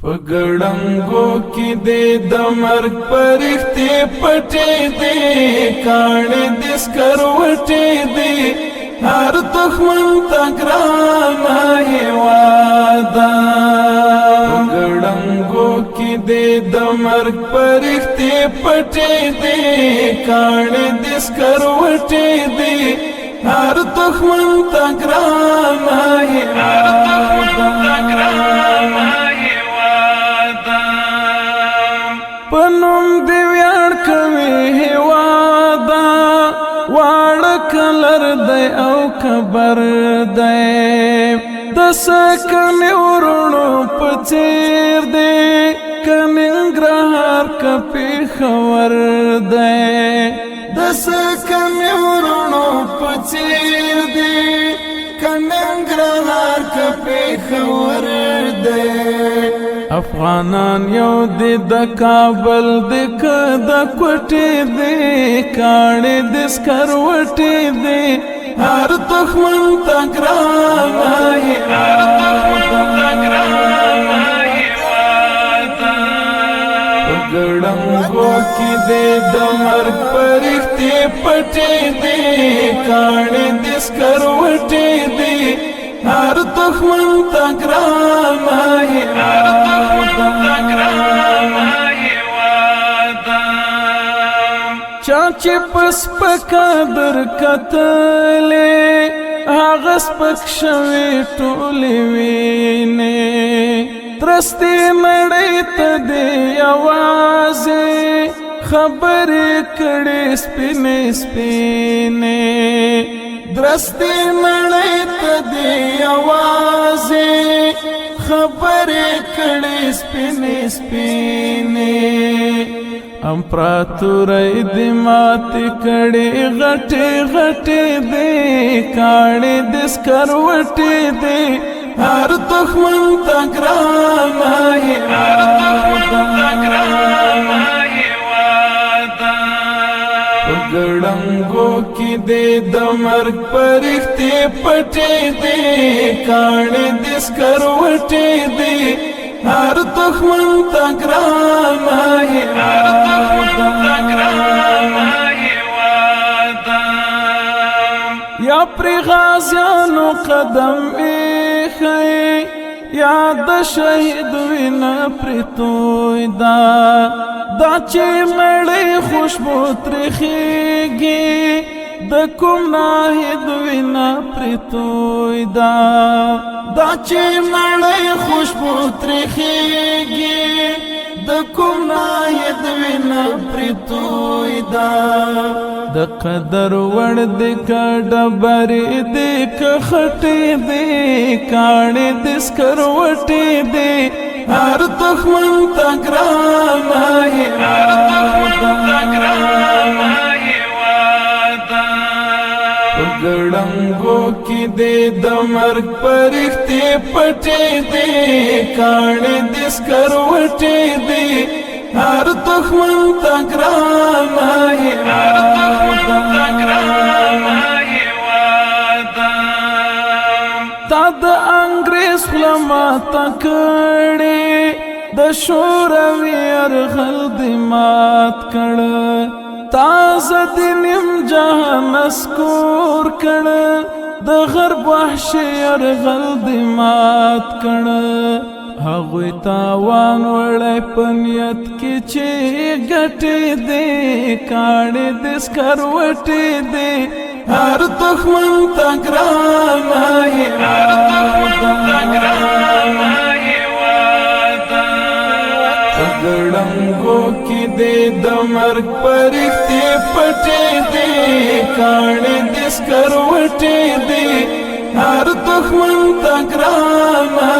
پګړنګو کې دې د مرګ پرښتې پټې دې کاڼې دې سکروټې دې هر دښمن ته ګرانه هېواده پګړنګو کې دې د مرګ پرښتې پټې دې کاڼې دې سکروټې دې هر دښمن ته ګرانه پنوم دی ویاړ کوي هیوادا واړه کلر دی او کبر دی د سکنې ورونو په څېر دی که ننګرهار که پېښور دی د سکنې ورونو په څېر دی که ننګرهار که پېښور دی افغانان یو دی د کابل دی که د کوټې دی کاڼې د سکروټې دی هر دښمن ته ګرانه پګړنګو کې دی د مرګ پرښتې پټې دی کاڼې د سکروټې دی هر دښمن ته ګرانه چا چې په سپکه در کتلې هغه سپک شوې ټولې وینې درستې نړۍ ته دې یوازې خبرې کړې سپینې سپینې درستې نړۍ ته دې یوازې خبرې کړې سپینې سپینې امپراتورۍ دې ماتې کړې غټې غټې دې کاڼې دې سکروټې دې هر دښمن ته ګرانه پګړنګو کې دې د مرګ پرښتې پټې دې کاڼې دې سکروټې دې هر دښمن ته ګرانه یا پرې غازیانو قدم ایښی یا د شهید وینه پرې توی ده دا چې مړۍ خوشبو ترخیږي د کوم ناهید وینه پرې توی ده دا چې مړۍ خوشبو ترخیږي د کوم ناهید وینه پرې توی ده د قدر وړ دې که ډبرې دې که خټې دې کاڼې دې سکروټې دې هر دښمن ته ګرانه پګړنګو کې دې د مرګ پرښتې پټې دې کاڼې دې سکروټې دې هر دښمن ته ګرانه تا د انګریز خوله ماته کړې د شوروي یرغل دې مات کړه تازه دې نیم جهان نسکور کړه د غرب وحشي یرغل دې مات کړه هغوی تاوان وړی په نیت کې چې ګټې دې کاڼې دې سکروټې دې هر دښمن ته ګرانه پګړنګو کې دې د مرګ پرښتې پټې دې کاڼې دې سکروټې دې هر دښمن ته ګرانه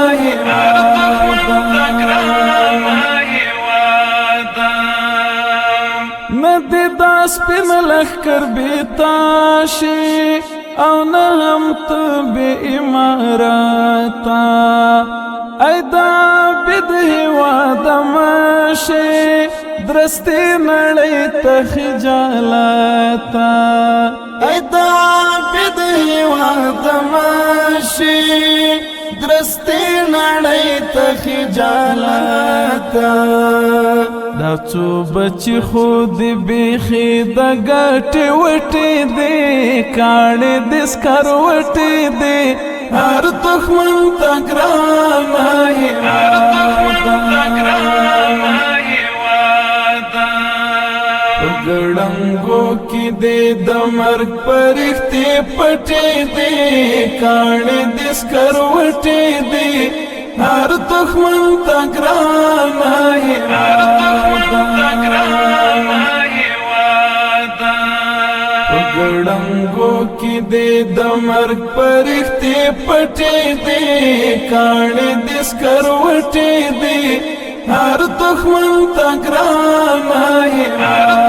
نه دې دا سپین لښکر بې تاشي او نه هم ته بې امارته ای دا بد هېواده مشې درستې نړۍ ته خجالته ای دا بد هېواده مشې دستی نړۍ ته خجالتا دا څو بچی خود بیخی د ګټې وټې دی کاڼې د سکر وټې دی هر دښمن ته ګرانه هېواده په ګړنګو کې دی د مرګ پرښتې پټې دی کاڼې د سکر وټې دی هر دښمن ته ګرانه هېواده په ګړنګو کې دی د مرګ پرښتې پټې دی کاڼې د سکر وټې دی هر دښمن ته ګرانه هېواده